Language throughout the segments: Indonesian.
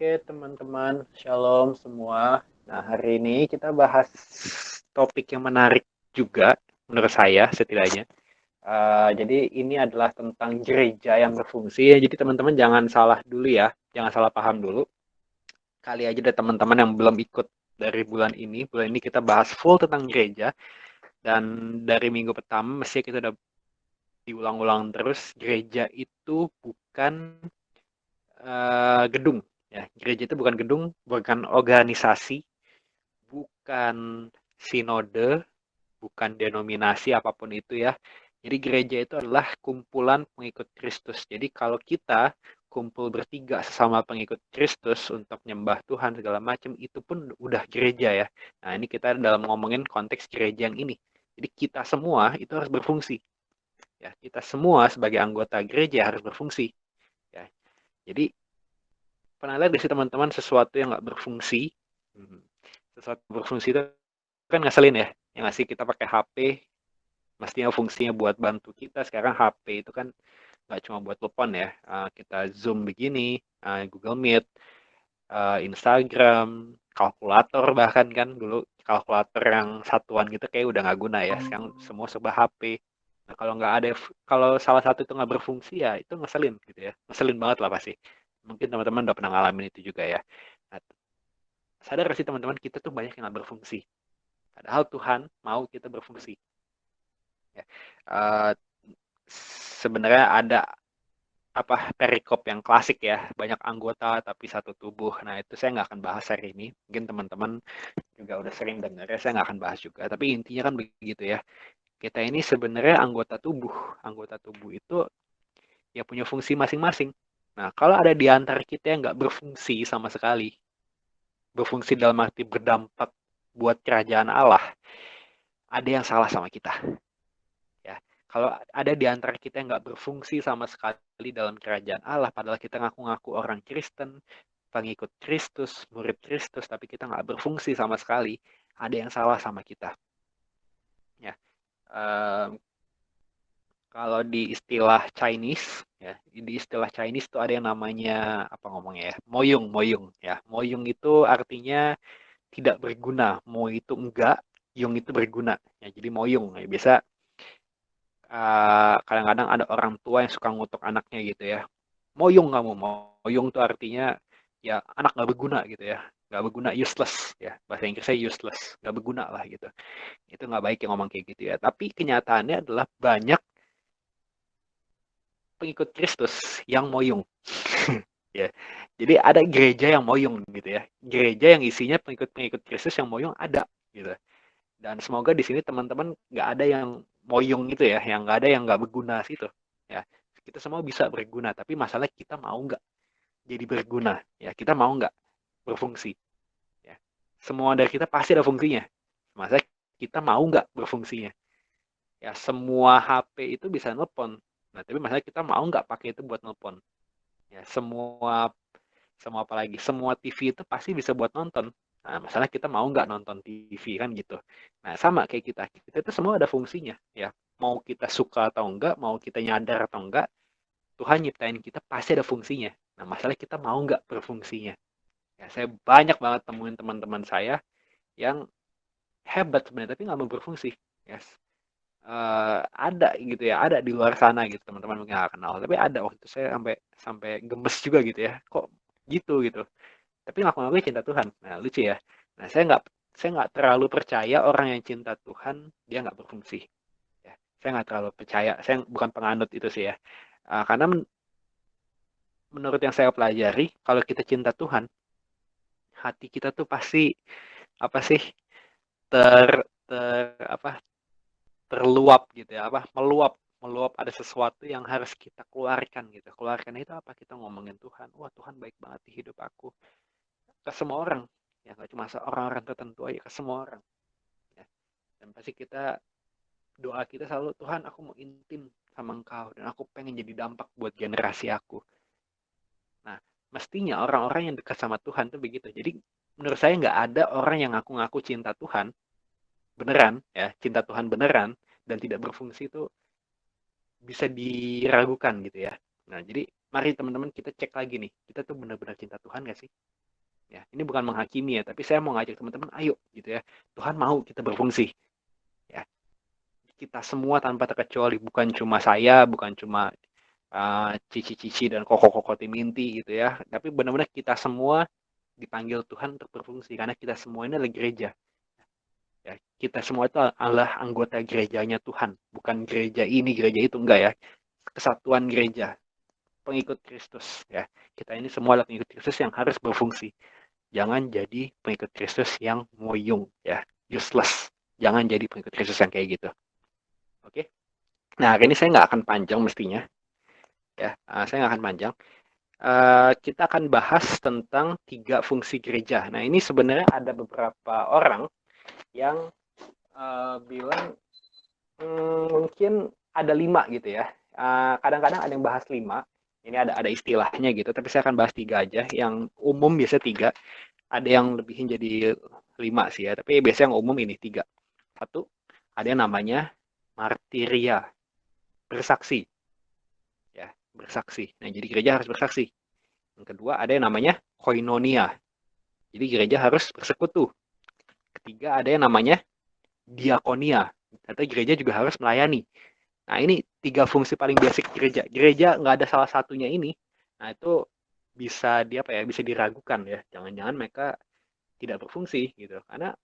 Oke, teman-teman, shalom semua. Nah, hari ini kita bahas topik yang menarik juga, menurut saya setidaknya. Jadi ini adalah tentang gereja yang berfungsi. Jadi teman-teman jangan salah dulu ya, jangan salah paham dulu. Kali aja ada teman-teman yang belum ikut dari bulan ini. Bulan ini kita bahas full tentang gereja. Dan dari minggu pertama, mesti kita udah diulang-ulang terus. Gereja itu bukan gedung. Ya, gereja itu bukan gedung, bukan organisasi, bukan sinode, bukan denominasi apapun itu ya. Jadi gereja itu adalah kumpulan pengikut Kristus. Jadi kalau kita kumpul bertiga sesama pengikut Kristus untuk nyembah Tuhan segala macam, itu pun udah gereja ya. Nah ini kita dalam ngomongin konteks gereja yang ini. Jadi kita semua itu harus berfungsi. Ya, kita semua sebagai anggota gereja harus berfungsi. Ya. Jadi pernah lihat di sih teman-teman sesuatu yang nggak berfungsi? Sesuatu berfungsi itu kan ngeselin ya. Yang ngasih kita pakai HP, mestinya fungsinya buat bantu kita. Sekarang HP itu kan nggak cuma buat telepon ya. Kita Zoom begini, Google Meet, Instagram, kalkulator bahkan kan dulu kalkulator yang satuan gitu kayak udah nggak guna ya. Sekarang semua serba HP. Nah, kalau nggak ada, kalau salah satu itu nggak berfungsi ya itu ngeselin gitu ya. Ngeselin banget lah pasti. Mungkin teman-teman udah pernah ngalamin itu juga ya. Nah, sadar sih teman-teman kita tuh banyak yang nggak berfungsi. Padahal Tuhan mau kita berfungsi. Ya. Uh, Sebenarnya ada apa perikop yang klasik ya, banyak anggota tapi satu tubuh. Nah itu saya nggak akan bahas hari ini. Mungkin teman-teman juga udah sering dengar ya, saya nggak akan bahas juga. Tapi intinya kan begitu ya. Kita ini sebenarnya anggota tubuh. Anggota tubuh itu ya punya fungsi masing-masing. Nah kalau ada di antara kita yang nggak berfungsi sama sekali, berfungsi dalam arti berdampak buat kerajaan Allah, ada yang salah sama kita. Ya, kalau ada di antara kita yang nggak berfungsi sama sekali dalam kerajaan Allah, padahal kita ngaku-ngaku orang Kristen, pengikut Kristus, murid Kristus, tapi kita nggak berfungsi sama sekali, ada yang salah sama kita. Ya, um, kalau di istilah Chinese, ya, di istilah Chinese itu ada yang namanya apa ngomongnya ya, moyung, moyung, ya, moyung itu artinya tidak berguna, mo itu enggak, yung itu berguna, ya, jadi moyung, ya, biasa kadang-kadang ada orang tua yang suka ngutuk anaknya gitu ya. Moyong kamu, moyong tuh artinya ya anak nggak berguna gitu ya, nggak berguna, useless ya, bahasa Inggrisnya useless, nggak berguna lah gitu. Itu nggak baik yang ngomong kayak gitu ya. Tapi kenyataannya adalah banyak pengikut Kristus yang moyong. Ya, jadi ada gereja yang moyong gitu ya, gereja yang isinya pengikut-pengikut Kristus yang moyong ada gitu. Dan semoga di sini teman-teman nggak ada yang moyong gitu ya, yang nggak ada yang nggak berguna situ. Ya, kita semua bisa berguna, tapi masalah kita mau nggak jadi berguna. Ya, kita mau nggak berfungsi. Ya, semua dari kita pasti ada fungsinya. Masa kita mau nggak berfungsinya. Ya, semua HP itu bisa nelpon. Nah, tapi masalah kita mau nggak pakai itu buat nelpon. Ya, semua semua apa lagi? Semua TV itu pasti bisa buat nonton. Nah, masalah kita mau nggak nonton TV kan gitu. Nah, sama kayak kita. Kita itu semua ada fungsinya. Ya, mau kita suka atau enggak, mau kita nyadar atau enggak, Tuhan nyiptain kita pasti ada fungsinya. Nah, masalah kita mau nggak berfungsinya. Ya, saya banyak banget temuin teman-teman saya yang hebat sebenarnya, tapi nggak mau berfungsi. Yes. Ada gitu ya, ada di luar sana gitu teman-teman mungkin nggak kenal, tapi ada waktu itu saya sampai sampai gemes juga gitu ya, kok gitu tapi ngaku-ngaku cinta Tuhan. Nah, lucu ya. Nah, saya nggak terlalu percaya orang yang cinta Tuhan dia nggak berfungsi. Ya, saya nggak terlalu percaya. Saya bukan penganut itu sih ya. Karena menurut yang saya pelajari, kalau kita cinta Tuhan, hati kita tuh pasti apa sih ter apa terluap gitu ya, apa meluap meluap ada sesuatu yang harus kita keluarkan gitu. Keluarkan itu apa? Kita ngomongin Tuhan. Wah, Tuhan baik banget di hidup aku. Ke semua orang. Ya, nggak cuma orang-orang tertentu aja, ke semua orang. Ya. Dan pasti kita doa kita selalu Tuhan aku mau intim sama Engkau dan aku pengen jadi dampak buat generasi aku. Nah, mestinya orang-orang yang dekat sama Tuhan tuh begitu. Jadi menurut saya nggak ada orang yang ngaku-ngaku cinta Tuhan beneran ya, cinta Tuhan beneran dan tidak berfungsi itu bisa diragukan gitu ya. Nah, jadi mari teman-teman kita cek lagi nih, kita tuh benar-benar cinta Tuhan gak sih? Ya, ini bukan menghakimi ya, tapi saya mau ngajak teman-teman, ayo gitu ya. Tuhan mau kita berfungsi. Ya, kita semua tanpa terkecuali, bukan cuma saya, bukan cuma cici-cici dan koko-koko tim inti gitu ya, tapi benar-benar kita semua dipanggil Tuhan untuk berfungsi karena kita semua ini adalah gereja. Ya, kita semua itu adalah anggota gerejanya Tuhan, bukan gereja ini, gereja itu, enggak ya. Kesatuan gereja, pengikut Kristus ya. Kita ini semua adalah pengikut Kristus yang harus berfungsi. Jangan jadi pengikut Kristus yang moyung ya, useless. Jangan jadi pengikut Kristus yang kayak gitu. Oke. Nah, hari ini saya nggak akan panjang mestinya ya. Saya nggak akan panjang. Kita akan bahas tentang 3 fungsi gereja. Nah, ini sebenarnya ada beberapa orang yang bilang mungkin ada 5 gitu ya. Kadang-kadang ada yang bahas 5. Ini ada istilahnya gitu, tapi saya akan bahas 3 aja. Yang umum biasa 3. Ada yang lebihin jadi 5 sih ya, tapi biasanya yang umum ini 3. Satu, ada yang namanya martiria, bersaksi. Ya, bersaksi. Nah, jadi gereja harus bersaksi. Yang kedua, ada yang namanya koinonia. Jadi gereja harus bersekutu. Ketiga, ada yang namanya diakonia. Atau gereja juga harus melayani. Nah, ini 3 fungsi paling basic gereja. Gereja nggak ada salah satunya ini. Nah, itu bisa bisa diragukan ya. Jangan-jangan mereka tidak berfungsi gitu. Karena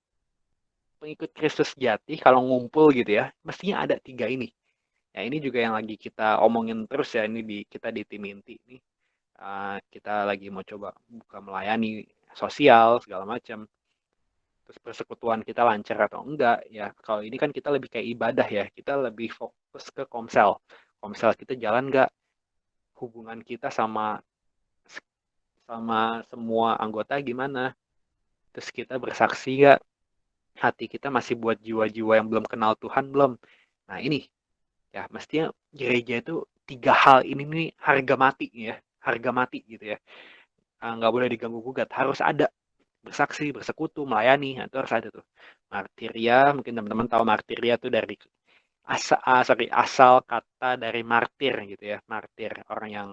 pengikut Kristus sejati kalau ngumpul gitu ya, mestinya ada 3 ini. Ya, ini juga yang lagi kita omongin terus ya, ini kita di tim inti nih. Kita lagi mau coba buka melayani sosial segala macam. Terus persekutuan kita lancar atau enggak ya. Kalau ini kan kita lebih kayak ibadah ya, kita lebih fokus ke komsel. Komsel kita jalan enggak, hubungan kita sama sama semua anggota gimana. Terus kita bersaksi enggak, hati kita masih buat jiwa-jiwa yang belum kenal Tuhan belum. Nah, ini ya mestinya gereja itu 3 hal ini nih harga mati ya, harga mati gitu ya. Nggak boleh diganggu gugat, harus ada. Bersaksi, bersekutu, melayani, nah, itu harus ada tuh. Martiria, mungkin teman-teman tahu martiria itu dari asal kata dari martir gitu ya. Martir, orang yang,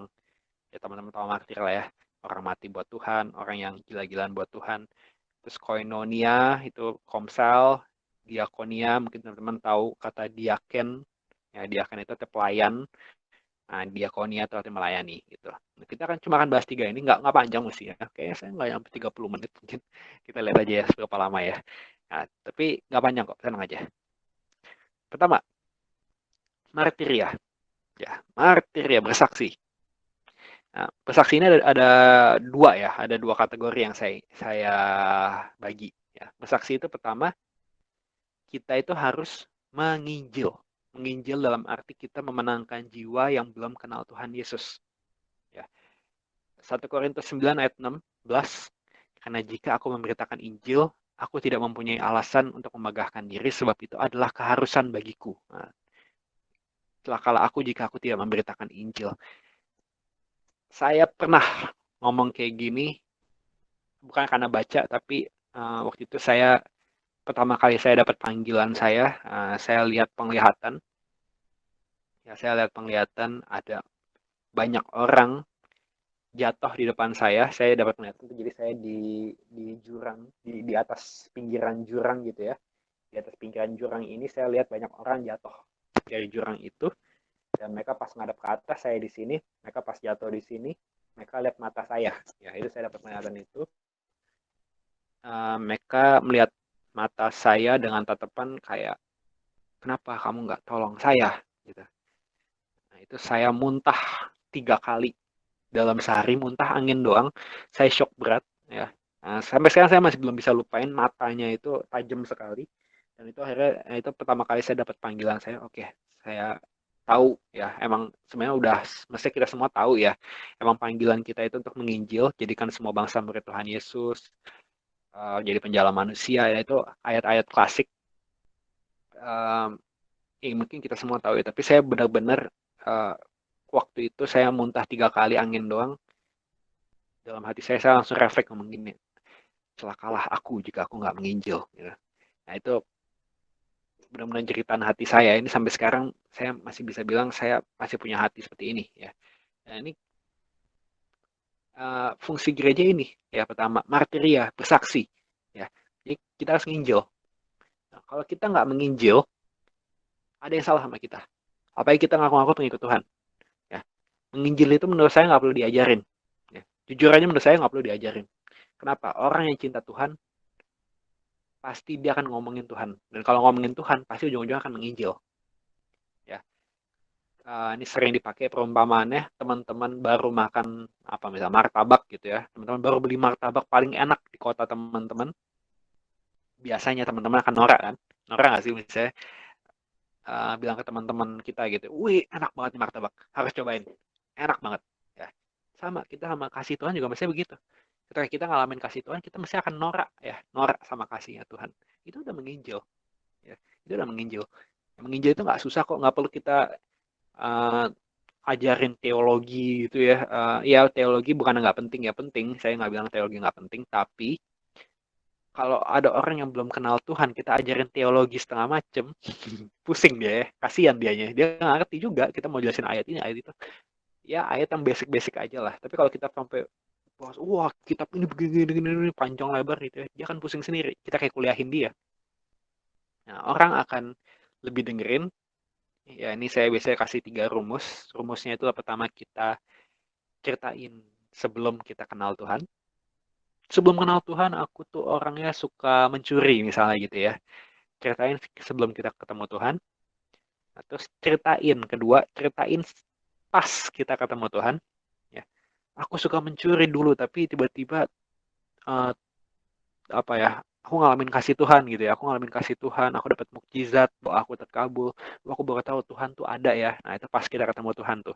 ya teman-teman tahu martir lah ya. Orang mati buat Tuhan, orang yang gila-gilaan buat Tuhan. Terus koinonia, itu komsel. Diakonia, mungkin teman-teman tahu kata diaken. Ya, diaken itu pelayan. Nah, diakonia atau arti melayani gitu. Nah, kita kan cuma akan bahas 3 ini, nggak panjang mesti ya. Kayaknya saya nggak sampai 30 menit mungkin. Kita lihat aja ya berapa lama ya. Nah, tapi nggak panjang kok, tenang aja. Pertama, martiria. Ya, martiria bersaksi. Nah, bersaksi ini ada 2 ya, ada 2 kategori yang saya bagi. Ya. Bersaksi itu pertama, kita itu harus menginjil. Menginjil dalam arti kita memenangkan jiwa yang belum kenal Tuhan Yesus. Ya. 1 Korintus 9 ayat 16, karena jika aku memberitakan Injil, aku tidak mempunyai alasan untuk memegahkan diri, sebab itu adalah keharusan bagiku. Nah, celakalah aku jika aku tidak memberitakan Injil. Saya pernah ngomong kayak gini, bukan karena baca, tapi waktu itu pertama kali saya dapat panggilan saya lihat penglihatan. Ya, saya lihat penglihatan ada banyak orang jatuh di depan saya dapat melihat itu, jadi saya di jurang, di atas pinggiran jurang gitu ya. Di atas pinggiran jurang ini saya lihat banyak orang jatuh dari jurang itu, dan mereka pas ngadep ke atas, saya di sini, mereka pas jatuh di sini, mereka lihat mata saya. Ya, itu saya dapat penglihatan itu. Mereka melihat mata saya dengan tatapan kayak, kenapa kamu nggak tolong saya gitu. Nah, itu saya muntah 3 kali dalam sehari, muntah angin doang. Saya shock berat ya. Nah, sampai sekarang saya masih belum bisa lupain, matanya itu tajam sekali. Dan itu akhirnya itu pertama kali saya dapat panggilan saya. Oke, saya tahu ya, emang sebenarnya udah mesti kita semua tahu ya. Emang panggilan kita itu untuk menginjil, jadikan semua bangsa murid Tuhan Yesus, jadi penjala manusia ya, itu ayat-ayat klasik. Mungkin kita semua tahu ya, tapi saya benar-benar waktu itu saya muntah 3 kali angin doang. Dalam hati saya langsung refleks ngomong gini, celakalah aku jika aku nggak menginjil. Gitu. Nah, itu benar-benar jeritan hati saya. Ini sampai sekarang saya masih bisa bilang saya masih punya hati seperti ini. Ya. Nah, ini fungsi gereja ini ya, pertama martiria, bersaksi ya. Jadi kita harus nginjil. Nah, kalau kita nggak menginjil, ada yang salah sama kita. Apalagi kita ngaku-ngaku pengikut Tuhan ya. Menginjil itu menurut saya nggak perlu diajarin ya. Jujur aja menurut saya nggak perlu diajarin. Kenapa? Orang yang cinta Tuhan pasti dia akan ngomongin Tuhan, dan kalau ngomongin Tuhan pasti ujung-ujungnya akan menginjil ya. Ini sering dipakai perumpamaannya, teman-teman baru makan apa, misalnya martabak gitu ya, teman-teman baru beli martabak paling enak di kota teman-teman, biasanya teman-teman akan norak kan, norak nggak sih, misalnya bilang ke teman-teman kita gitu, wih enak banget nih martabak, harus cobain, enak banget ya. Sama kita sama kasih Tuhan juga mesti begitu. Ketika kita ngalamin kasih Tuhan, kita mesti akan norak ya, norak sama kasihnya Tuhan. Itu udah menginjil ya, itu udah menginjil. Menginjil itu nggak susah kok, nggak perlu kita uh, ajarin teologi gitu ya. Ya teologi bukan nggak penting, ya penting, saya nggak bilang teologi nggak penting, tapi kalau ada orang yang belum kenal Tuhan kita ajarin teologi setengah macem, pusing dia ya, kasihan dianya, dia nggak ngerti juga kita mau jelasin ayat ini ayat itu, ya ayat yang basic-basic aja lah. Tapi kalau kita sampai wah kitab ini begini panjang lebar gitu ya, dia kan pusing sendiri, kita kayak kuliahin dia. Nah, orang akan lebih dengerin. Ya, ini saya biasanya kasih 3 rumus. Rumusnya itu pertama, kita ceritain sebelum kita kenal Tuhan. Sebelum kenal Tuhan, aku tuh orangnya suka mencuri misalnya gitu ya. Ceritain sebelum kita ketemu Tuhan. Nah, terus ceritain, kedua, ceritain pas kita ketemu Tuhan. Ya, aku suka mencuri dulu, tapi tiba-tiba uh, apa ya? Aku ngalamin kasih Tuhan gitu ya. Aku ngalamin kasih Tuhan, aku dapat mukjizat, doa aku terkabul. Aku baru tahu Tuhan tuh ada ya. Nah, itu pas kita ketemu Tuhan tuh.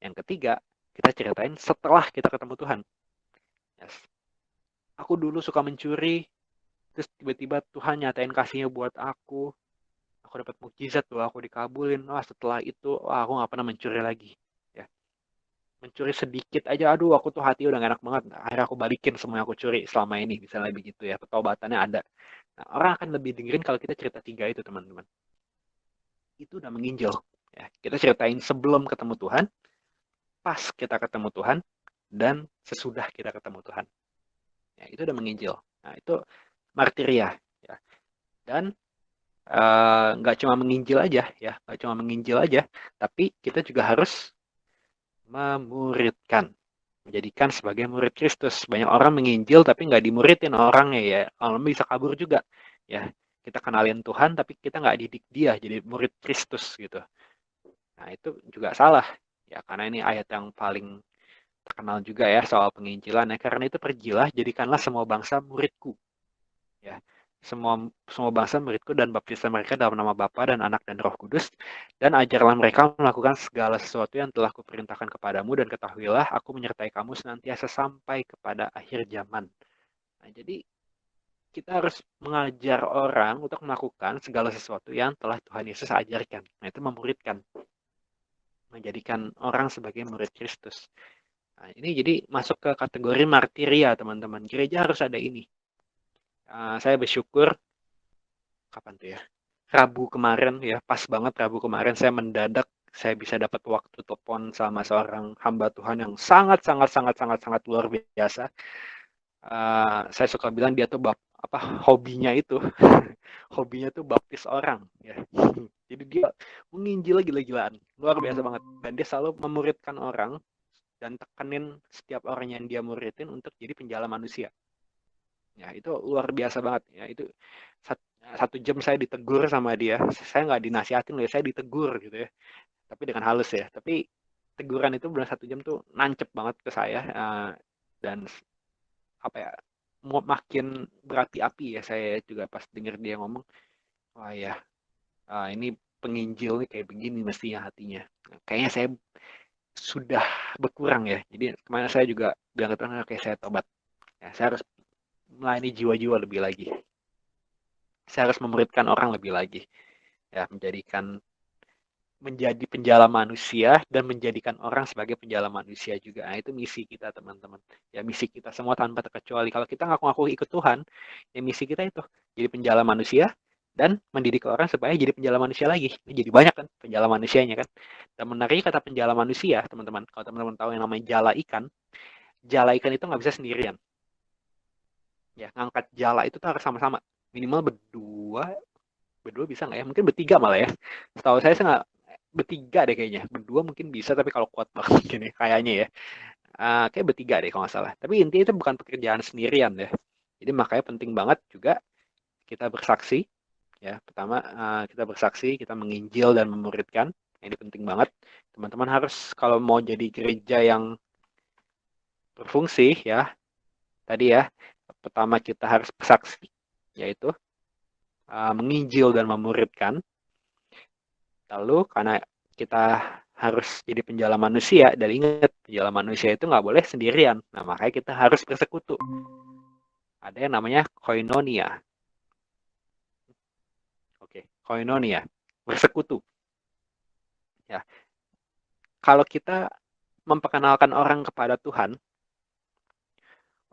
Yang ketiga, kita ceritain setelah kita ketemu Tuhan. Yes. Aku dulu suka mencuri, terus tiba-tiba Tuhan nyatain kasihnya buat aku dapat mukjizat tuh, aku dikabulin. Wah, setelah itu wah, aku nggak pernah mencuri lagi ya. Mencuri sedikit aja, aduh aku tuh hati udah gak enak banget, akhirnya aku balikin semua yang aku curi selama ini, misalnya begitu ya, petobatannya ada. Nah, orang akan lebih dengerin kalau kita cerita 3 itu, teman-teman. Itu udah menginjil ya. Kita ceritain sebelum ketemu Tuhan, pas kita ketemu Tuhan, dan sesudah kita ketemu Tuhan ya, itu udah menginjil. Nah, itu martiria ya. Dan nggak cuma menginjil aja ya, nggak cuma menginjil aja, tapi kita juga harus memuridkan, menjadikan sebagai murid Kristus. Banyak orang menginjil tapi nggak dimuridin orangnya ya, orang bisa kabur juga ya. Kita kenalin Tuhan tapi kita nggak didik dia jadi murid Kristus gitu. Nah itu juga salah ya, karena ini ayat yang paling terkenal juga ya soal penginjilan ya. Karena itu pergilah, jadikanlah semua bangsa muridku ya, semua semua bangsa muridku, dan baptislah mereka dalam nama Bapa dan Anak dan Roh Kudus, dan ajarlah mereka melakukan segala sesuatu yang telah kuperintahkan kepadamu, dan ketahuilah aku menyertai kamu senantiasa sampai kepada akhir zaman. Nah, jadi kita harus mengajar orang untuk melakukan segala sesuatu yang telah Tuhan Yesus ajarkan. Nah, itu memuridkan, menjadikan orang sebagai murid Kristus. Nah, ini jadi masuk ke kategori martiria, teman-teman. Gereja harus ada ini. Saya bersyukur kapan tuh ya, Rabu kemarin ya, pas banget Rabu kemarin saya bisa dapat waktu telepon sama seorang hamba Tuhan yang sangat sangat sangat sangat sangat luar biasa. Saya suka bilang dia tuh hobinya itu hobinya tuh baptis orang ya. Jadi dia menginjil gila-gilaan, luar biasa banget, dan dia selalu memuridkan orang dan tekenin setiap orang yang dia muridin untuk jadi penjala manusia. Ya itu luar biasa banget ya. Itu 1 jam saya ditegur sama dia. Saya nggak dinasihatin loh, saya ditegur gitu ya. Tapi dengan halus ya. Tapi teguran itu benar 1 jam tuh nancep banget ke saya. Dan apa ya, makin berapi-api ya saya juga pas denger dia ngomong. Wah ya, ini penginjil nih kayak begini mestinya hatinya. Kayaknya saya sudah berkurang ya. Jadi kemarin saya juga bilang ke Tuhan, oke saya tobat. Ya, saya harus melayani jiwa-jiwa lebih lagi. Saya harus memuridkan orang lebih lagi. Ya, menjadi penjala manusia dan menjadikan orang sebagai penjala manusia juga. Nah, itu misi kita, teman-teman. Ya, misi kita semua tanpa terkecuali. Kalau kita ngaku-ngaku ikut Tuhan, ya misi kita itu jadi penjala manusia dan mendidik orang supaya jadi penjala manusia lagi. Jadi banyak kan penjala manusianya kan. Dan menariknya kata penjala manusia, teman-teman. Kalau teman-teman tahu yang namanya jala ikan, jala ikan itu nggak bisa sendirian. Ya, ngangkat jala itu tuh harus sama-sama. Minimal berdua bisa nggak ya? Mungkin bertiga malah ya. Setahu saya sih nggak bertiga deh kayaknya. Berdua mungkin bisa, tapi kalau kuat banget gini kayaknya ya. Kayak bertiga deh kalau nggak salah. Tapi intinya itu bukan pekerjaan sendirian ya. Jadi makanya penting banget juga kita bersaksi. Ya, pertama kita bersaksi, kita menginjil dan memuridkan. Ini penting banget. Teman-teman harus kalau mau jadi gereja yang berfungsi ya, tadi ya, pertama kita harus bersaksi, yaitu menginjil dan memuridkan. Lalu karena kita harus jadi penjala manusia, dan ingat, penjala manusia itu nggak boleh sendirian. Nah, makanya kita harus bersekutu. Ada yang namanya koinonia. Oke, koinonia, bersekutu. Ya, kalau kita memperkenalkan orang kepada Tuhan,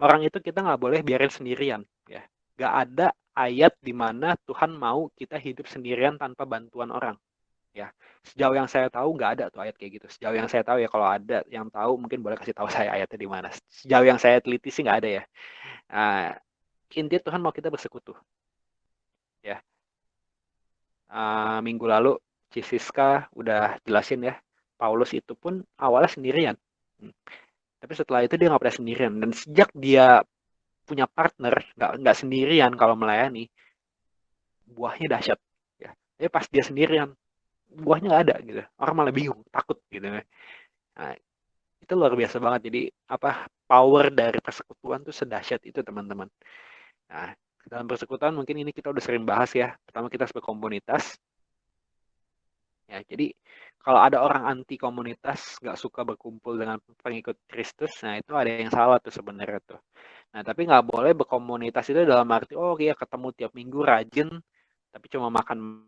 orang itu kita nggak boleh biarin sendirian. Ya, nggak ada ayat di mana Tuhan mau kita hidup sendirian tanpa bantuan orang. Ya, sejauh yang saya tahu nggak ada tuh ayat kayak gitu. Sejauh yang saya tahu ya, kalau ada yang tahu mungkin boleh kasih tahu saya ayatnya di mana. Sejauh yang saya teliti sih nggak ada ya. Uh, Intinya Tuhan mau kita bersekutu. Ya, minggu lalu Cisiska udah jelasin ya, Paulus itu pun awalnya sendirian. Tapi setelah itu dia nggak pernah sendirian. Dan sejak dia punya partner, nggak sendirian kalau melayani, buahnya dahsyat. Ya, tapi pas dia sendirian, buahnya nggak ada gitu. Orang malah bingung, takut gitu. Nah, itu luar biasa banget. Jadi apa, power dari persekutuan tuh sedahsyat itu teman-teman. Nah, dalam persekutuan mungkin ini kita udah sering bahas ya. Pertama kita harus berkomunitas. Ya, jadi kalau ada orang anti komunitas, nggak suka berkumpul dengan pengikut Kristus, nah itu ada yang salah tuh sebenarnya tuh. Nah, tapi nggak boleh berkomunitas itu dalam arti, oh iya ketemu tiap minggu rajin, tapi cuma makan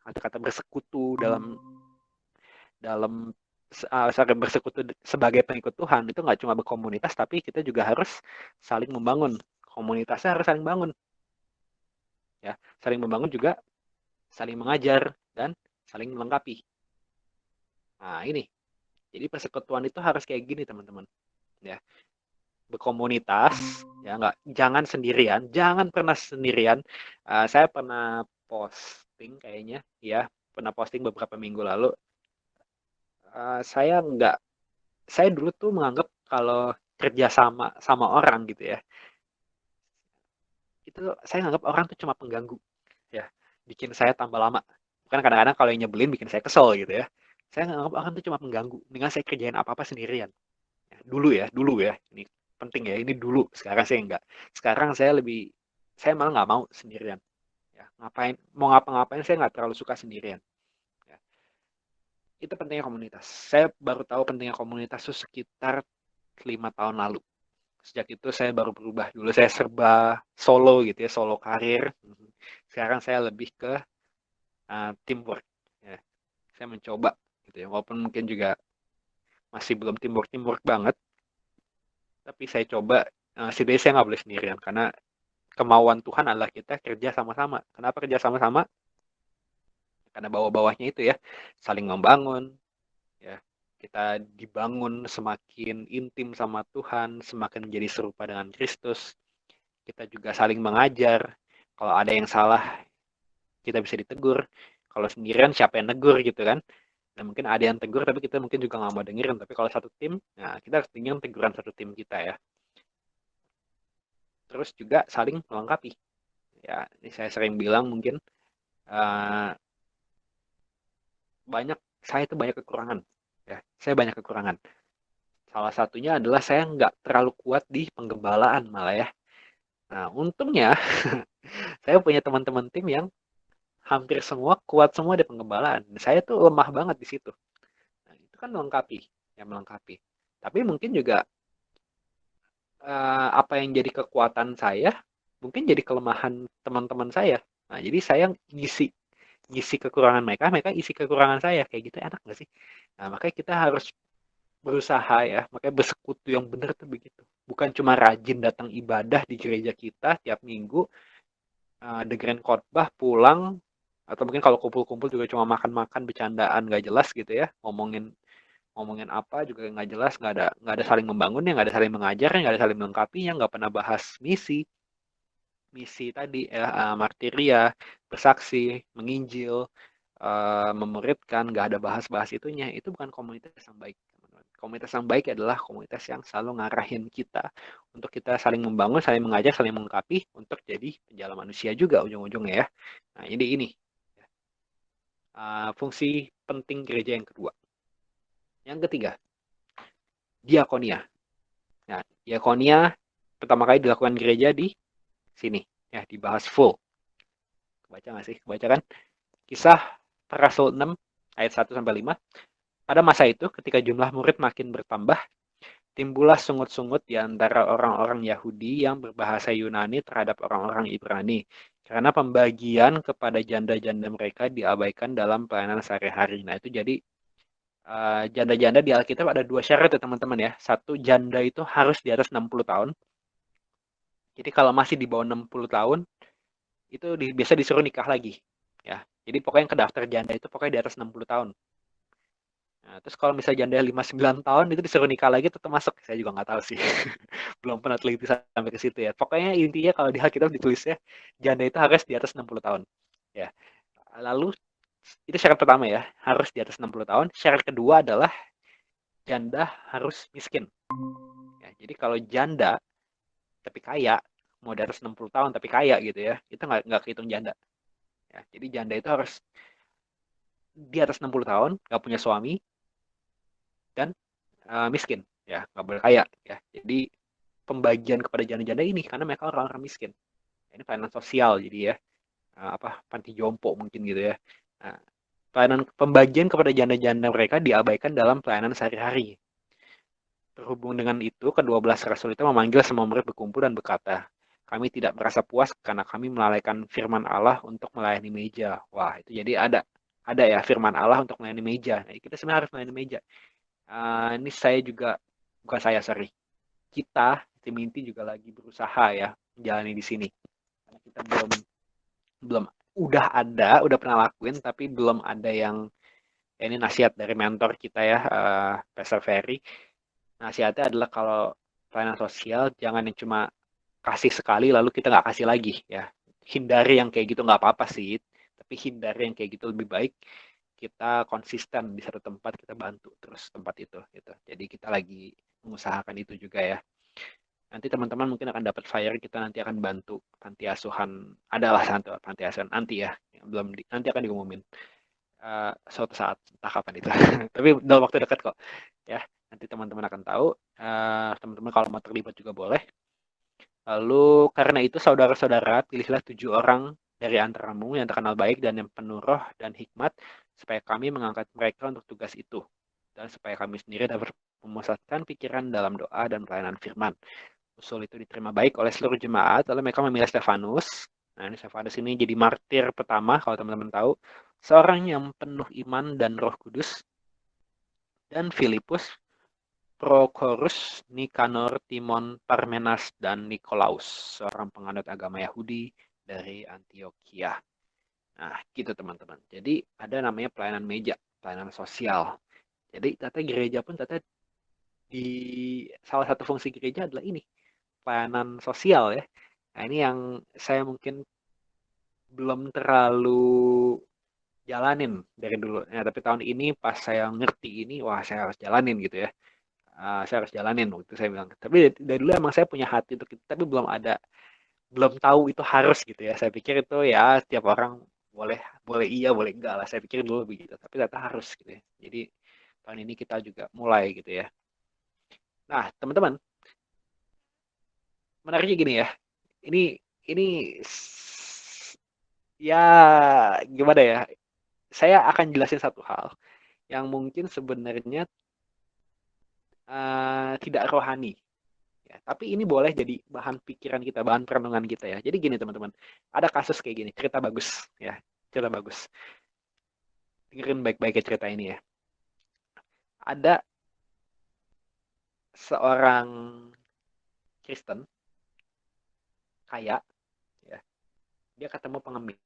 kata-kata bersekutu dalam dalam bersekutu sebagai pengikut Tuhan itu nggak cuma berkomunitas, tapi kita juga harus saling membangun. Komunitasnya harus saling bangun, ya, saling membangun juga, saling mengajar dan saling melengkapi. Nah ini, jadi persekutuan itu harus kayak gini teman-teman, ya, berkomunitas, ya, nggak, jangan sendirian, jangan pernah sendirian. Saya pernah posting kayaknya, ya, pernah posting beberapa minggu lalu. Saya nggak, saya dulu tuh menganggap kalau kerja sama orang gitu ya, itu saya anggap orang tuh cuma pengganggu, ya, bikin saya tambah lama. Bukan, kadang-kadang kalau yang nyebelin bikin saya kesel gitu ya. Saya anggap orang tuh cuma pengganggu, dengan saya kerjain apa-apa sendirian. Ya, dulu ya, ini penting ya, ini dulu. Sekarang saya enggak. Sekarang saya malah nggak mau sendirian. Ya, mau ngapa-ngapain saya nggak terlalu suka sendirian. Ya, itu pentingnya komunitas. Saya baru tahu pentingnya komunitas itu sekitar 5 tahun lalu. Sejak itu saya baru berubah. Dulu saya serba solo gitu ya, solo karir. Sekarang saya lebih ke teamwork. Ya, saya mencoba gitu ya, walaupun mungkin juga masih belum teamwork banget, tapi saya coba. Setidaknya saya nggak boleh sendirian, karena kemauan Tuhan adalah kita kerja sama-sama. Kenapa kerja sama-sama? Karena bawah-bawahnya itu ya, saling membangun, ya, kita dibangun semakin intim sama Tuhan, semakin menjadi serupa dengan Kristus. Kita juga saling mengajar. Kalau ada yang salah, kita bisa ditegur. Kalau sendirian, siapa yang negur gitu kan? Dan mungkin ada yang tegur, tapi kita mungkin juga nggak mau dengerin. Tapi kalau satu tim, nah kita harus dengerin teguran satu tim kita ya. Terus juga saling melengkapi. Ya, ini saya sering bilang mungkin, uh, saya itu banyak kekurangan. Ya, saya banyak kekurangan. Salah satunya adalah saya nggak terlalu kuat di penggembalaan malah ya. Nah, untungnya saya punya teman-teman tim yang hampir semua kuat semua di penggembalaan. Saya tuh lemah banget di situ. Nah, itu kan melengkapi, ya, melengkapi. Tapi mungkin juga apa yang jadi kekuatan saya mungkin jadi kelemahan teman-teman saya. Nah, jadi saya ngisi ngisi kekurangan mereka, mereka isi kekurangan saya, kayak gitu enak nggak sih? Nah, makanya kita harus berusaha ya, makanya bersekutu yang benar tuh begitu. Bukan cuma rajin datang ibadah di gereja kita tiap minggu, dengerin khotbah, pulang, atau mungkin kalau kumpul-kumpul juga cuma makan-makan, bercandaan nggak jelas gitu ya, ngomongin ngomongin apa juga nggak jelas, nggak ada saling membangunnya, nggak ada saling mengajarnya, nggak ada saling melengkapinya, nggak pernah bahas misi misi tadi ya, martiria, bersaksi, menginjil, memuridkan, nggak ada bahas-bahas itunya. Itu bukan komunitas yang baik, teman-teman. Komunitas yang baik adalah komunitas yang selalu ngarahin kita untuk kita saling membangun, saling mengajar, saling melengkapi untuk jadi penjala manusia juga ujung-ujungnya ya. Nah, jadi ini fungsi penting gereja yang kedua. Yang ketiga, diakonia. Nah, diakonia pertama kali dilakukan gereja di sini ya, dibahas full. Baca nggak sih? Baca kan? Kisah para Rasul 6 ayat 1 sampai 5. Pada masa itu ketika jumlah murid makin bertambah, timbullah sungut-sungut di antara orang-orang Yahudi yang berbahasa Yunani terhadap orang-orang Ibrani. Karena pembagian kepada janda-janda mereka diabaikan dalam pelayanan sehari-hari. Nah, itu jadi janda-janda di Alkitab ada dua syarat ya teman-teman ya. Satu, janda itu harus di atas 60 tahun. Jadi kalau masih di bawah 60 tahun, itu biasa disuruh nikah lagi. Ya, jadi pokoknya yang kedaftar janda itu pokoknya di atas 60 tahun. Nah, terus kalau misalnya janda 59 tahun itu disuruh nikah lagi tetap masuk. Saya juga nggak tahu sih. Belum pernah teliti sampai ke situ ya. Pokoknya intinya kalau di Alkitab ditulisnya janda itu harus di atas 60 tahun. Ya. Lalu itu syarat pertama ya, harus di atas 60 tahun. Syarat kedua adalah janda harus miskin. Ya, jadi kalau janda tapi kaya, mau di atas 60 tahun tapi kaya gitu ya, itu nggak kehitung janda. Ya, jadi janda itu harus di atas 60 tahun, nggak punya suami, dan miskin. Ya, nggak boleh kaya. Ya, jadi pembagian kepada janda-janda ini karena mereka orang-orang miskin. Ini pelayanan sosial jadi ya, apa panti jompo mungkin gitu ya. Nah, pelayanan pembagian kepada janda-janda mereka diabaikan dalam pelayanan sehari-hari. Terhubung dengan itu, kedua belas rasul itu memanggil semua murid berkumpul dan berkata, kami tidak merasa puas karena kami melalaikan firman Allah untuk melayani meja. Wah, itu jadi ada ya firman Allah untuk melayani meja. Nah, kita sebenarnya harus melayani meja. Ini saya juga, bukan saya, sorry. Kita, tim inti juga lagi berusaha ya menjalani di sini. Karena kita belum udah pernah lakuin, tapi belum ada yang ya ini nasihat dari mentor kita ya, Pastor Ferry. Nasihatnya adalah kalau pelayanan sosial jangan yang cuma kasih sekali lalu kita nggak kasih lagi ya. Hindari yang kayak gitu nggak apa-apa sih, tapi hindari yang kayak gitu lebih baik. Kita konsisten di satu tempat kita bantu terus tempat itu gitu. Jadi kita lagi mengusahakan itu juga ya. Nanti teman-teman mungkin akan dapat flyer, kita nanti akan bantu panti asuhan, adalah satu panti asuhan nanti ya, yang belum nanti akan diumumin suatu saat entah kapan itu. Tapi dalam waktu dekat kok ya. Nanti teman-teman akan tahu. Teman-teman kalau mau terlibat juga boleh. Lalu karena itu saudara-saudara pilihlah 7 orang dari antaramu yang terkenal baik dan yang penuh roh dan hikmat supaya kami mengangkat mereka untuk tugas itu dan supaya kami sendiri dapat memusatkan pikiran dalam doa dan pelayanan firman. Usul itu diterima baik oleh seluruh jemaat, lalu mereka memilih Stefanus. Nah, ini Stefanus ini jadi martir pertama, kalau teman-teman tahu. Seorang yang penuh iman dan roh kudus. Dan Filipus, Prochorus, Nikanor, Timon, Parmenas, dan Nikolaus. Seorang penganut agama Yahudi dari Antioquia. Nah, gitu teman-teman. Jadi ada namanya pelayanan meja, pelayanan sosial. Jadi tata gereja pun tata di salah satu fungsi gereja adalah ini, pelayanan sosial ya. Nah, ini yang saya mungkin belum terlalu jalanin dari dulu. Ya, tapi tahun ini pas saya ngerti ini, wah saya harus jalanin gitu ya. Saya harus jalanin waktu saya bilang. Tapi dari dulu emang saya punya hati untuk itu, tapi belum tahu itu harus gitu ya. Saya pikir itu ya setiap orang boleh boleh iya, boleh enggak lah. Saya pikir dulu begitu, tapi ternyata harus gitu ya. Jadi tahun ini kita juga mulai gitu ya. Nah, teman-teman, menariknya gini ya. Ini ya gimana ya? Saya akan jelasin satu hal yang mungkin sebenarnya tidak rohani. Ya, tapi ini boleh jadi bahan pikiran kita, bahan perenungan kita ya. Jadi gini teman-teman, ada kasus kayak gini, cerita bagus ya, cerita bagus. Dengerin baik-baik ya cerita ini ya. Ada seorang Kristen kaya, ya, Dia ketemu pengemis.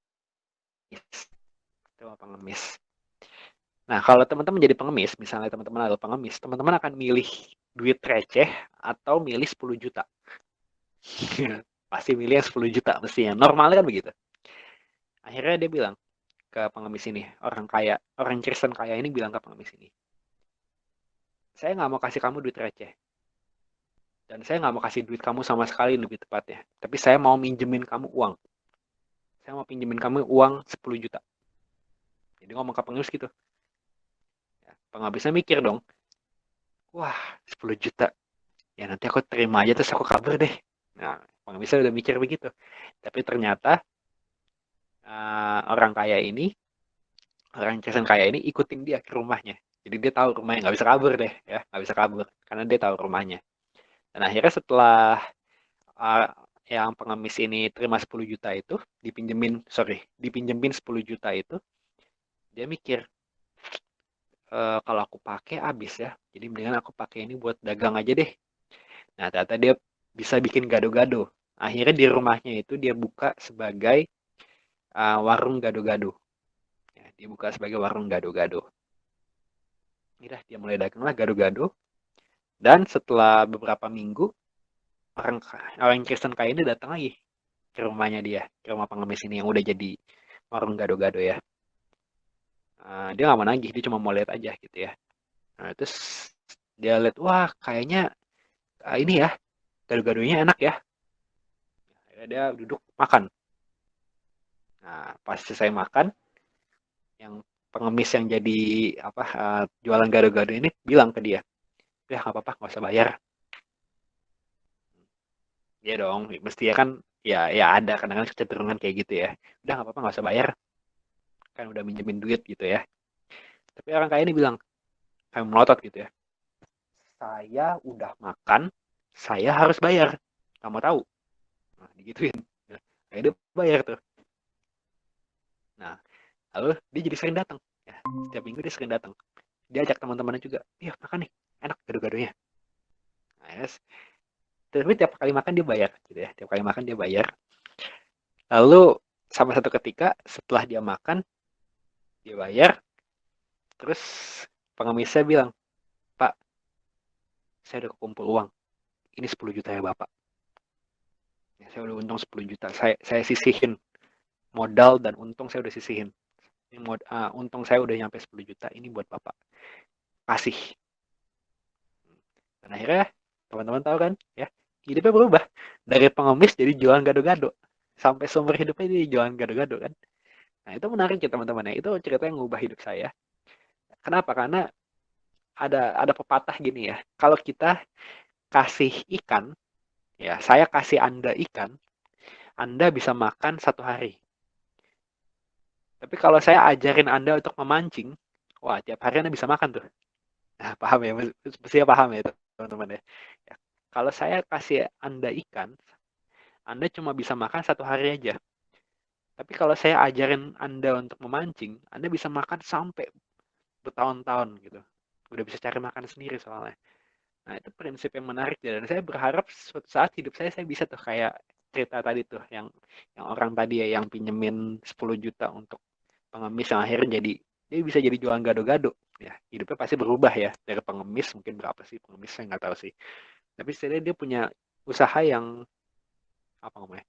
Nah, kalau teman-teman jadi pengemis, misalnya teman-teman adalah pengemis, teman-teman akan milih duit receh atau milih 10 juta. Pasti milih yang 10 juta mestinya. Normalnya kan begitu. Akhirnya dia bilang ke pengemis ini, orang kaya, orang Kristen kaya ini bilang ke pengemis ini, saya nggak mau kasih kamu duit receh. Dan saya nggak mau kasih duit kamu sama sekali lebih tepatnya. Tapi saya mau minjemin kamu uang. Saya mau pinjemin kamu uang 10 juta. Jadi ngomong ke pengemis gitu. Ya, pengemisnya mikir dong, wah 10 juta. Ya nanti aku terima aja terus aku kabur deh. Nah, pengemisnya udah mikir begitu. Tapi ternyata orang kaya ini, orang Kristen kaya ini ikutin dia ke rumahnya. Jadi dia tahu rumahnya, nggak bisa kabur deh, ya nggak bisa kabur karena dia tahu rumahnya. Dan akhirnya setelah uh, yang pengemis ini terima 10 juta itu, dipinjemin 10 juta itu, dia mikir, kalau aku pakai habis ya, jadi mendingan aku pakai ini buat dagang aja deh. Nah, ternyata dia bisa bikin gado-gado. Akhirnya di rumahnya itu dia buka sebagai warung gado-gado. Ya, dia buka sebagai warung gado-gado. Udah, dia mulai dagang lah gado-gado. Dan setelah beberapa minggu, orang orang Kristen kaya ini datang lagi ke rumahnya dia, ke rumah pengemis ini yang udah jadi warung gado-gado ya. Dia nggak mau nagih, dia cuma mau lihat aja gitu ya. Nah, terus dia lihat, wah kayaknya ini ya, gado-gadonya enak ya. Akhirnya dia duduk makan. Nah, pas selesai makan, yang pengemis yang jadi apa jualan gado-gado ini bilang ke dia, ya nggak apa-apa, nggak usah bayar. Ya dong, mesti ya kan, ya ada kadang-kadang kecenderungan kayak gitu ya. Udah nggak apa-apa, nggak usah bayar, kan udah minjemin duit gitu ya. Tapi orang kaya ini bilang, kayak melotot gitu ya. Saya udah makan, saya harus bayar. Kamu tahu? Nah, digituin. Akhirnya dia bayar tuh. Nah, lalu dia jadi sering datang. Ya, setiap minggu dia sering datang. Dia ajak teman-temannya juga. Iya, makan nih. Enak gado-gadonya. Nah, yes. Tapi tiap kali makan dia bayar. Gitu ya. Tiap kali makan dia bayar. Lalu, sampai satu ketika, setelah dia makan, dia bayar. Terus, pengemisnya bilang, Pak, saya udah kumpul uang. Ini 10 juta ya Bapak. Ya, saya udah untung 10 juta. Saya sisihin modal dan untung saya udah sisihin. Untung saya udah nyampe 10 juta. Ini buat Bapak. Kasih. Dan akhirnya teman-teman tahu kan ya, hidupnya berubah dari pengemis jadi jualan gado-gado, sampai seumur hidupnya dia jualan gado-gado kan. Nah itu menarik ya teman-teman ya, itu cerita yang mengubah hidup saya. Kenapa? Karena ada pepatah gini ya, kalau kita kasih ikan, ya saya kasih Anda ikan, Anda bisa makan 1 hari. Tapi kalau saya ajarin Anda untuk memancing, wah tiap hari Anda bisa makan tuh. Nah, paham ya, mestinya paham ya teman-teman ya. Ya, kalau saya kasih Anda ikan, Anda cuma bisa makan 1 hari aja. Tapi kalau saya ajarin Anda untuk memancing, Anda bisa makan sampai bertahun-tahun gitu. Udah bisa cari makan sendiri soalnya. Nah, itu prinsip yang menarik ya. Dan saya berharap suatu saat hidup saya bisa tuh kayak cerita tadi tuh yang orang tadi ya yang pinjemin 10 juta untuk pengemis yang akhirnya dia bisa jadi jualan gado-gado. Ya, hidupnya pasti berubah ya dari pengemis, mungkin berapa sih pengemis saya nggak tahu sih. Tapi setidaknya dia punya usaha yang apa namanya?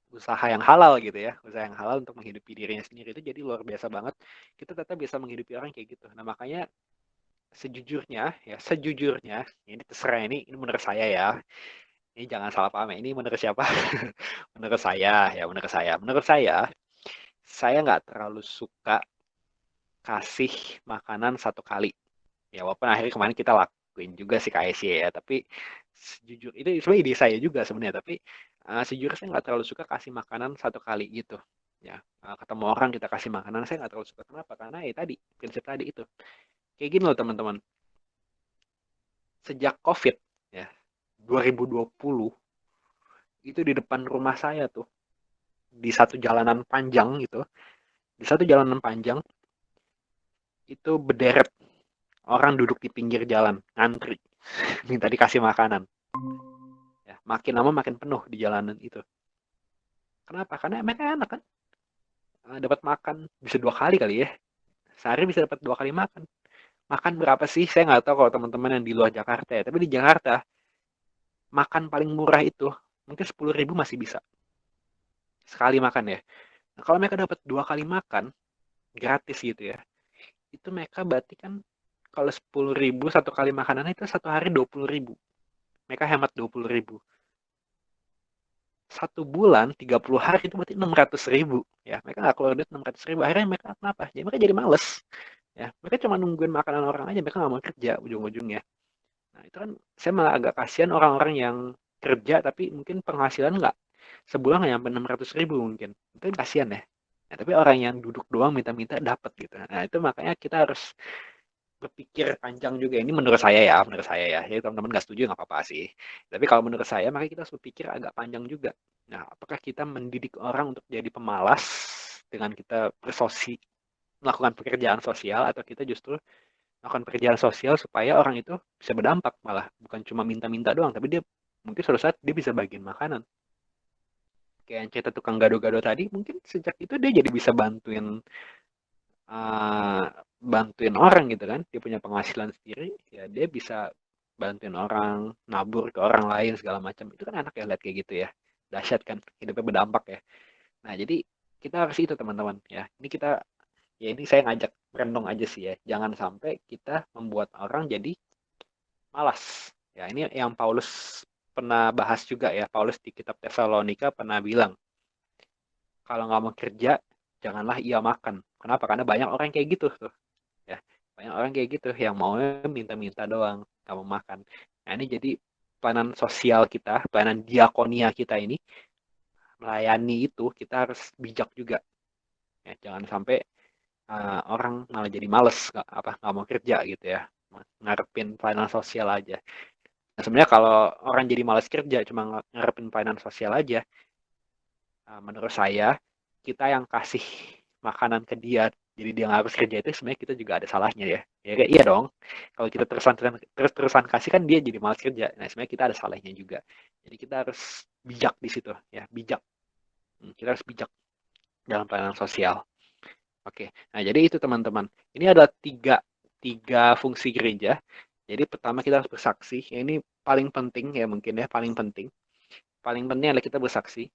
Usaha yang halal gitu ya, usaha yang halal untuk menghidupi dirinya sendiri itu jadi luar biasa banget. Kita tetap bisa menghidupi orang kayak gitu. Nah makanya sejujurnya ini terserah ini menurut saya ya. Ini jangan salah paham ya. Ini menurut siapa? Menurut saya ya, saya nggak terlalu suka kasih makanan 1 kali. Ya walaupun akhirnya kemarin kita lakuin juga sih KSY ya, tapi sejujur itu sebenarnya ide saya juga sebenarnya, tapi sejujurnya saya nggak terlalu suka kasih makanan 1 kali gitu. Ya, ketemu orang kita kasih makanan saya nggak terlalu suka. Kenapa? Karena ya tadi prinsip tadi itu. Kayak gini loh teman-teman. Sejak COVID ya 2020 itu di depan rumah saya tuh di satu jalanan panjang gitu, di satu jalanan panjang itu berderet orang duduk di pinggir jalan ngantri minta dikasih makanan. Ya, makin lama makin penuh di jalanan itu. Kenapa? Karena mereka enak kan, dapat makan bisa 2 kali kali ya, sehari bisa dapat 2 kali makan. Makan berapa sih? Saya nggak tahu kalau teman-teman yang di luar Jakarta ya, tapi di Jakarta makan paling murah itu mungkin 10.000 masih bisa sekali makan ya. Nah, kalau mereka dapat 2 kali makan gratis gitu ya, itu mereka berarti kan kalau 10.000 satu kali makanan itu satu hari 20.000. Mereka hemat 20.000. Satu bulan 30 hari itu berarti 600.000 ya. Mereka nggak keluar duit 600.000. Akhirnya mereka kenapa? Jadi mereka jadi males ya. Mereka cuma nungguin makanan orang aja. Mereka nggak mau kerja ujung-ujungnya. Nah itu kan saya malah agak kasihan orang-orang yang kerja tapi mungkin penghasilan nggak sebulan nggak nyampe 600.000 mungkin. Itu kan kasihan ya. Nah, tapi orang yang duduk doang minta-minta dapat gitu. Nah itu makanya kita harus berpikir panjang juga. Ini menurut saya ya, menurut saya ya. Jadi teman-teman nggak setuju nggak apa-apa sih. Tapi kalau menurut saya, makanya kita harus berpikir agak panjang juga. Nah, apakah kita mendidik orang untuk jadi pemalas dengan kita melakukan pekerjaan sosial, atau kita justru melakukan pekerjaan sosial supaya orang itu bisa berdampak malah. Bukan cuma minta-minta doang, tapi dia mungkin suatu saat dia bisa bagiin makanan. Kayak yang cerita tukang gado-gado tadi, mungkin sejak itu dia jadi bisa uh, bantuin orang gitu kan, dia punya penghasilan sendiri, ya dia bisa bantuin orang, nabur ke orang lain segala macam. Itu kan enak ya lihat kayak gitu ya, dahsyat kan, hidupnya berdampak ya. Nah jadi kita harus itu teman-teman ya, ini kita, ya ini saya ngajak renung aja sih ya, jangan sampai kita membuat orang jadi malas ya. Ini yang Paulus pernah bahas juga ya, Paulus di kitab Tesalonika pernah bilang kalau nggak mau kerja janganlah ia makan. Kenapa? Karena banyak orang kayak gitu tuh ya, banyak orang kayak gitu yang mau minta-minta doang, nggak mau makan. Nah ini jadi pelayanan sosial kita, pelayanan diakonia kita ini, melayani itu kita harus bijak juga ya, jangan sampai orang malah jadi males, nggak mau kerja gitu ya, ngarepin pelayanan sosial aja. Nah, sebenarnya kalau orang jadi males kerja cuma ngarepin pelayanan sosial aja, menurut saya kita yang kasih makanan ke dia jadi dia nggak harus kerja, itu sebenarnya kita juga ada salahnya ya. Ya kayak iya dong, kalau kita terus-terusan kasih kan dia jadi malas kerja. Nah sebenarnya kita ada salahnya juga, jadi kita harus bijak di situ ya, bijak. Kita harus bijak dalam pelayanan sosial. Oke, nah jadi itu teman-teman, ini adalah tiga tiga fungsi gereja. Jadi pertama kita harus bersaksi, ya, ini paling penting ya, mungkin ya paling penting adalah kita bersaksi.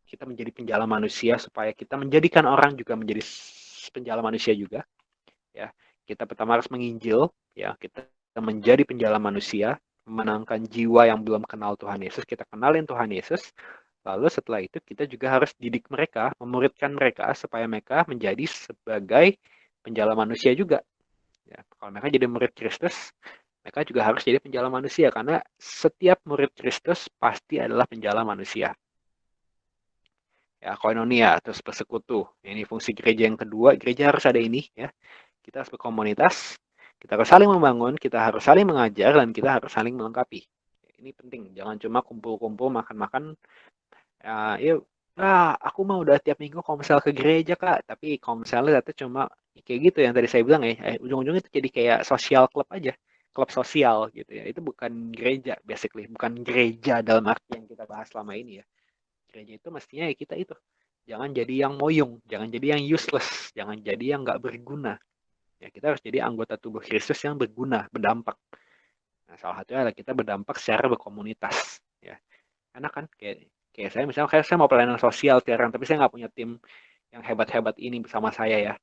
Kita menjadi penjala manusia supaya kita menjadikan orang juga menjadi penjala manusia juga ya. Kita pertama harus menginjil ya, kita menjadi penjala manusia, memenangkan jiwa yang belum kenal Tuhan Yesus, kita kenalin Tuhan Yesus. Lalu setelah itu kita juga harus didik mereka, memuridkan mereka supaya mereka menjadi sebagai penjala manusia juga ya. Kalau mereka jadi murid Kristus, mereka juga harus jadi penjala manusia, karena setiap murid Kristus pasti adalah penjala manusia ya. Koinonia, terus persekutu, ini fungsi gereja yang kedua. Gereja harus ada ini ya, kita harus berkomunitas, kita harus saling membangun, kita harus saling mengajar, dan kita harus saling melengkapi. Ini penting, jangan cuma kumpul-kumpul makan-makan. Yuk, aku mau udah tiap minggu komsel ke gereja kak, tapi komselnya ternyata cuma kayak gitu yang tadi saya bilang ya, ujung-ujungnya itu jadi kayak sosial club aja, klub sosial gitu ya. Itu bukan gereja basically, bukan gereja dalam arti yang kita bahas selama ini ya. Gereja itu mestinya ya kita itu jangan jadi yang moyong, jangan jadi yang useless, jangan jadi yang nggak berguna ya. Kita harus jadi anggota tubuh Kristus yang berguna, berdampak. Nah salah satunya adalah kita berdampak secara berkomunitas ya. Karena kan kayak kayak saya misalnya, kayak saya mau pelayanan sosial sekarang tapi saya nggak punya tim yang hebat-hebat ini bersama saya ya,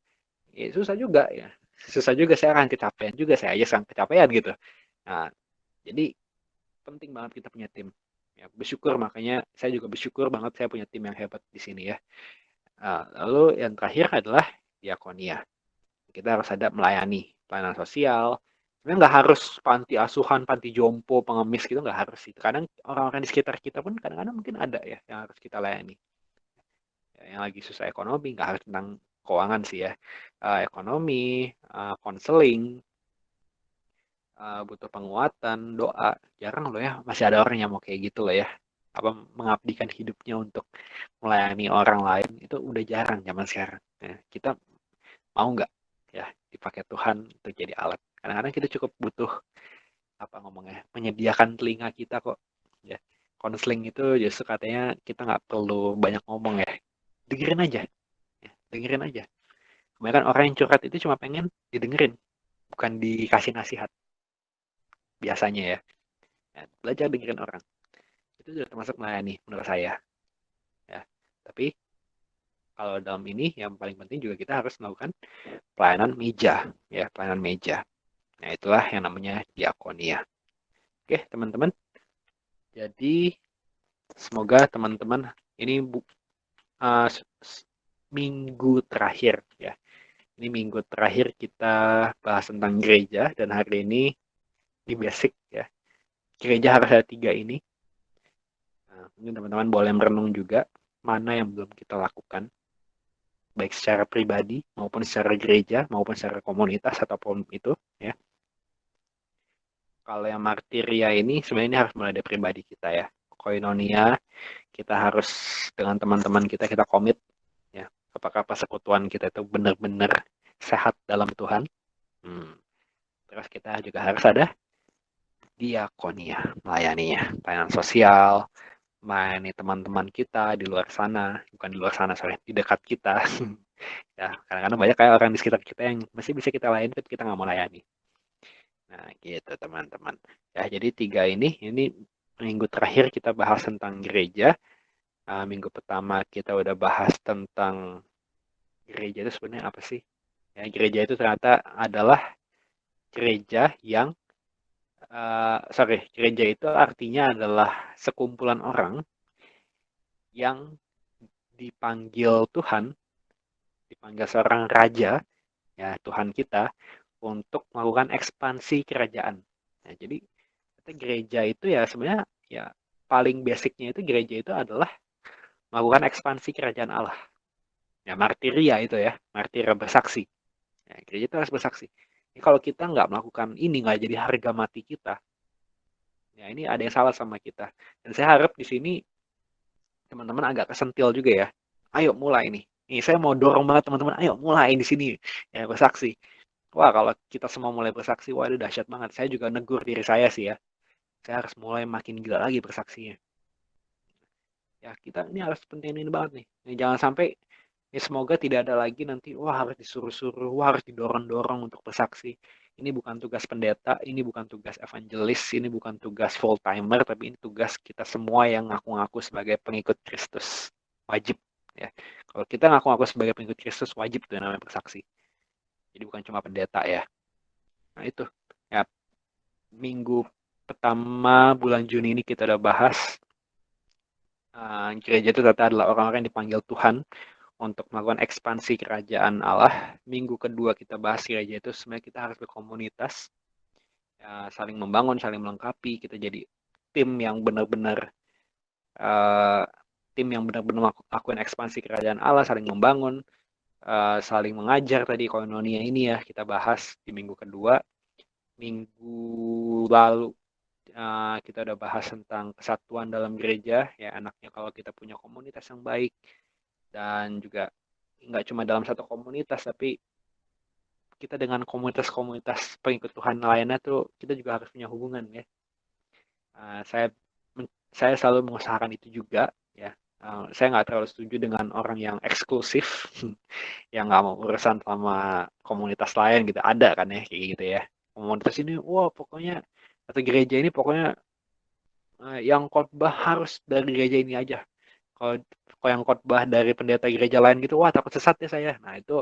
ya susah juga ya, susah juga, saya akan kecapean juga, saya aja sekarang kecapean gitu. Nah jadi penting banget kita punya tim ya. Bersyukur, makanya saya juga bersyukur banget saya punya tim yang hebat di sini ya. Nah, lalu yang terakhir adalah diakonia. Kita harus ada melayani, pelayanan sosial. Sebenarnya nggak harus panti asuhan, panti jompo, pengemis gitu, nggak harus itu. Kadang orang-orang di sekitar kita pun kadang-kadang mungkin ada ya yang harus kita layani. Ya, yang lagi susah ekonomi, nggak harus tentang keuangan sih ya. Ekonomi, konseling, butuh penguatan, doa. Jarang loh ya, masih ada orang yang mau kayak gitu loh ya. Apa mengabdikan hidupnya untuk melayani orang lain, itu udah jarang zaman sekarang. Nah, kita mau nggak ya dipakai Tuhan untuk jadi alat? Kadang-kadang kita cukup butuh apa ngomongnya, menyediakan telinga kita kok ya. konseling itu justru katanya kita nggak perlu banyak ngomong ya. Dengerin aja, ya, dengerin aja. Kebanyakan orang yang curhat itu cuma pengen didengerin, bukan dikasih nasihat biasanya ya. Ya, belajar dengerin orang. Itu sudah termasuk melayani menurut saya. Ya. Tapi kalau dalam ini yang paling penting juga kita harus melakukan pelayanan meja, ya, pelayanan meja. Nah, itulah yang namanya diakonia. Oke, teman-teman. Jadi semoga teman-teman ini uh, minggu terakhir ya. Ini minggu terakhir kita bahas tentang gereja dan hari ini basic ya. Gereja harus ada 3 ini. Nah, mungkin teman-teman boleh merenung juga mana yang belum kita lakukan, baik secara pribadi maupun secara gereja maupun secara komunitas ataupun itu ya. Kalau yang martiria ini sebenarnya ini harus mulai dari pribadi kita ya. Koinonia kita harus dengan teman-teman kita komit ya. Apakah persekutuan kita itu benar-benar sehat dalam Tuhan? Terus kita juga harus ada diakonia, melayaninya, pelayanan sosial, melayani teman-teman kita di luar sana, bukan di luar sana, sorry, di dekat kita. Ya, kadang-kadang banyak kayak orang di sekitar kita yang masih bisa kita layani, tapi kita nggak mau layani. Nah, gitu teman-teman. Ya, jadi 3 ini minggu terakhir kita bahas tentang gereja. Minggu pertama kita udah bahas tentang gereja itu sebenarnya apa sih? Ya, gereja itu ternyata adalah gereja yang gereja itu artinya adalah sekumpulan orang yang dipanggil Tuhan, dipanggil seorang raja, ya Tuhan kita, untuk melakukan ekspansi kerajaan. Nah, jadi gereja itu ya sebenarnya ya paling basicnya itu gereja itu adalah melakukan ekspansi kerajaan Allah. Ya martiria itu ya, martiria bersaksi. Ya, gereja itu harus bersaksi. Ini kalau kita nggak melakukan ini, nggak jadi harga mati kita, ya ini ada yang salah sama kita. Dan saya harap di sini teman-teman agak kesentil juga ya. Ayo mulai nih. Nih saya mau dorong banget teman-teman, ayo mulai di sini ya bersaksi. Wah, kalau kita semua mulai bersaksi, wah itu dahsyat banget. Saya juga negur diri saya sih ya. Saya harus mulai makin gila lagi bersaksinya. Ya, kita ini harus pentingin banget nih. Jangan sampai ya semoga tidak ada lagi nanti wah harus disuruh-suruh, wah harus didorong-dorong untuk bersaksi. Ini bukan tugas pendeta, ini bukan tugas evangelis, ini bukan tugas full timer, tapi ini tugas kita semua yang ngaku-ngaku sebagai pengikut Kristus. Wajib ya. Kalau kita ngaku-ngaku sebagai pengikut Kristus wajib tuh namanya bersaksi. Jadi bukan cuma pendeta ya. Nah itu ya, minggu pertama bulan Juni ini kita udah bahas gereja itu ternyata adalah orang-orang yang dipanggil Tuhan untuk melakukan ekspansi kerajaan Allah. Minggu kedua kita bahas gereja itu sebenarnya kita harus berkomunitas, ya, saling membangun, saling melengkapi. Kita jadi tim yang benar-benar melakukan ekspansi kerajaan Allah, saling membangun, saling mengajar tadi koinonia ini ya kita bahas di minggu kedua. Minggu lalu kita udah bahas tentang kesatuan dalam gereja ya, anaknya kalau kita punya komunitas yang baik dan juga nggak cuma dalam satu komunitas tapi kita dengan komunitas-komunitas pengikut Tuhan lainnya tuh kita juga harus punya hubungan ya. Saya selalu mengusahakan itu juga ya. Saya nggak terlalu setuju dengan orang yang eksklusif yang nggak mau urusan sama komunitas lain gitu, ada kan ya kayak gitu ya, komunitas ini wah pokoknya atau gereja ini pokoknya yang khotbah harus dari gereja ini aja. Kalau kalau yang khotbah dari pendeta gereja lain gitu, wah takut sesat ya saya. Nah itu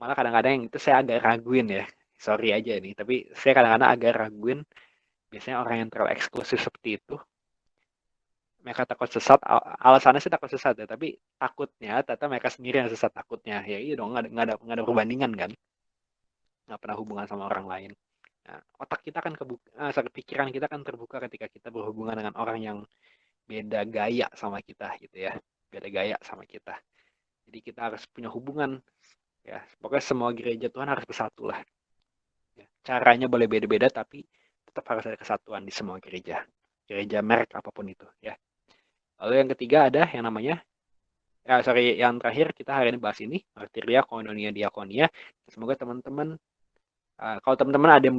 malah kadang-kadang itu saya agak raguin ya. Sorry aja nih, tapi saya kadang-kadang agak raguin. Biasanya orang yang terlalu eksklusif seperti itu, mereka takut sesat. Alasannya sih takut sesat ya, tapi takutnya, ternyata mereka sendiri yang sesat takutnya. Ya iya dong, nggak ada perbandingan kan. Nggak pernah hubungan sama orang lain. Nah, otak kita kan pikiran kita kan terbuka ketika kita berhubungan dengan orang yang beda gaya sama kita gitu ya, beda gaya sama kita. Jadi kita harus punya hubungan ya. Pokoknya semua gereja Tuhan harus bersatu lah. Ya. Caranya boleh beda-beda tapi tetap harus ada kesatuan di semua gereja. Gereja merek apapun itu ya. Lalu yang ketiga ada yang namanya yang terakhir kita hari ini bahas ini martiria, koinonia, diakonia. Semoga teman-teman kalau teman-teman ada yang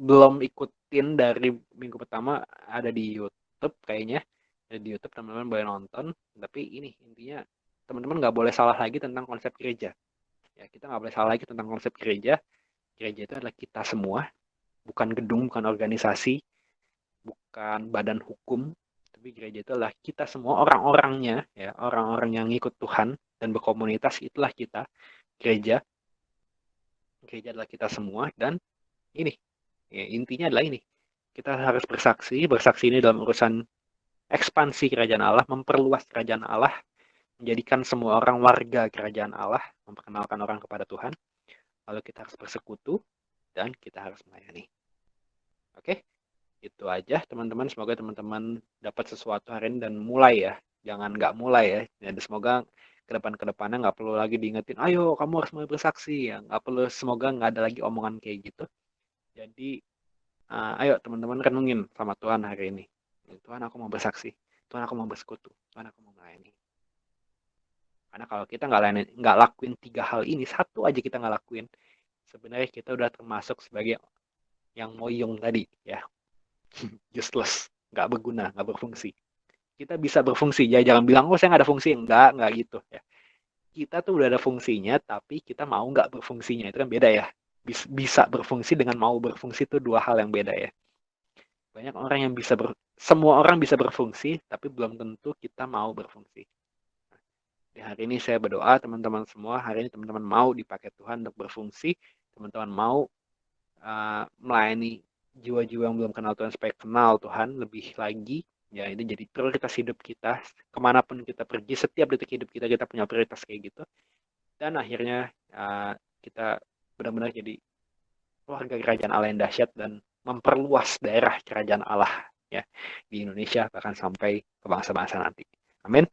belum ikutin dari minggu pertama ada di YouTube kayaknya. Di YouTube teman-teman boleh nonton. Tapi ini intinya teman-teman nggak boleh salah lagi tentang konsep gereja. Ya, kita nggak boleh salah lagi tentang konsep gereja. Gereja itu adalah kita semua, bukan gedung, bukan organisasi, bukan badan hukum, tapi gereja itu adalah kita semua orang-orangnya, ya orang-orang yang ngikut Tuhan dan berkomunitas, itulah kita. Gereja, gereja adalah kita semua. Dan ini, ya, intinya adalah ini, kita harus bersaksi. Bersaksi ini dalam urusan ekspansi kerajaan Allah, memperluas kerajaan Allah, menjadikan semua orang warga kerajaan Allah, memperkenalkan orang kepada Tuhan. Lalu kita harus bersekutu dan kita harus melayani. Oke, itu aja teman-teman. Semoga teman-teman dapat sesuatu hari ini dan mulai ya. Jangan nggak mulai ya. Dan semoga ke depannya nggak perlu lagi diingetin, ayo kamu harus mulai bersaksi ya. Nggak perlu, semoga nggak ada lagi omongan kayak gitu. Jadi ayo teman-teman renungin sama Tuhan hari ini. Tuhan, aku mau bersaksi. Tuhan, aku mau bersekutu. Tuhan, aku mau melayani. Karena kalau kita nggak lakuin 3 hal ini, satu aja kita nggak lakuin, sebenarnya kita udah termasuk sebagai yang moyong tadi ya. Useless, nggak berguna, nggak berfungsi. Kita bisa berfungsi, ya jangan bilang, oh saya nggak ada fungsi. Nggak gitu ya. Kita tuh udah ada fungsinya, tapi kita mau nggak berfungsinya, itu kan beda ya. Bisa berfungsi dengan mau berfungsi itu dua hal yang beda ya. Banyak orang yang semua orang bisa berfungsi, tapi belum tentu kita mau berfungsi. Di hari ini saya berdoa teman-teman semua, hari ini teman-teman mau dipakai Tuhan untuk berfungsi, teman-teman mau melayani jiwa-jiwa yang belum kenal Tuhan supaya kenal Tuhan lebih lagi. Ya, itu jadi prioritas hidup kita. Kemanapun kita pergi, setiap detik hidup kita punya prioritas kayak gitu. Dan akhirnya kita benar-benar jadi keluarga kerajaan Allah yang dahsyat dan memperluas daerah kerajaan Allah ya di Indonesia, bahkan sampai ke bangsa-bangsa nanti. Amin.